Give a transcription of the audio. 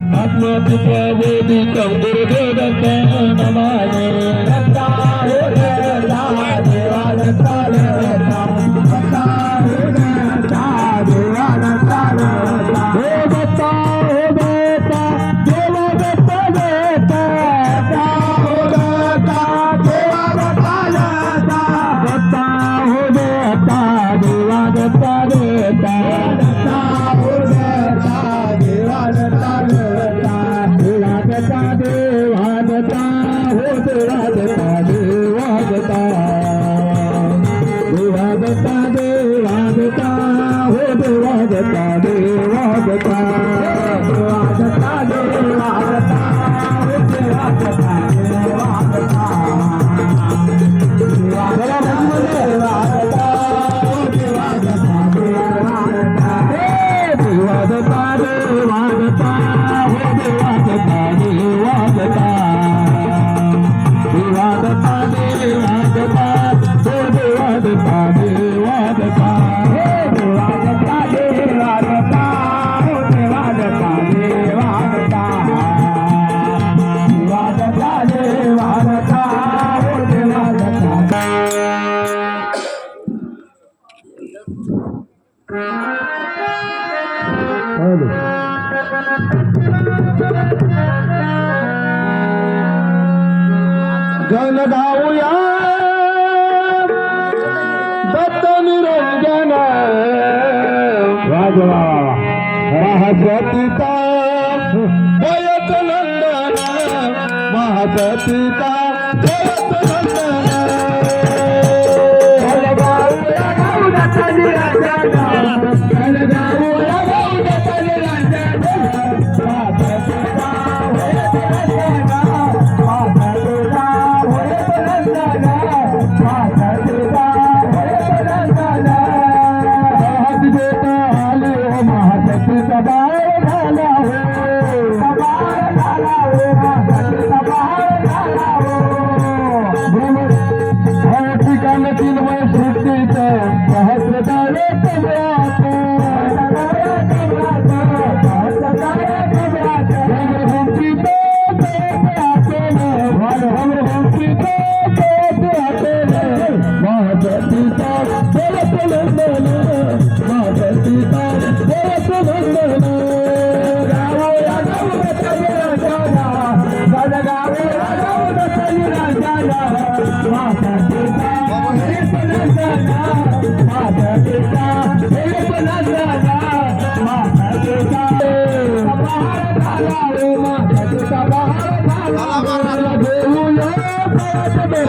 आत्मतत्व बोधितं गुरुदेवता नमामि दत्ता हो देवता देवा दत्ता देवता दत्ता हो देवता देवा दत्ता देवता हो दत्ता हो देवता देवा दत्ता देवता दत्ता हो देवता देवा दत्ता देवता दत्ता हो देवता देवा दत्ता देवता दत्ता हो देवता देवा दत्ता देवता देवादता देवादता हो देवादता देवादता देवादता देवादता हो देवादता देवादता देवादता देवादता हो देवादता देवादता देवादता हो देवादता देवादता देवादता देवादता हो देवादता देवादता देवादता देवादता हो देवादता देवादता देवादता देवादता हो देवादता देवादता देवादता देवादता हो देवादता गण गाऊया दत्त निरंजन वाजवा महासतीता जयत नंदन महासतीता जयत नंदन गण गाऊया दत्त निरंजन गण गाऊया दत्त निरंजन महासतीता जयत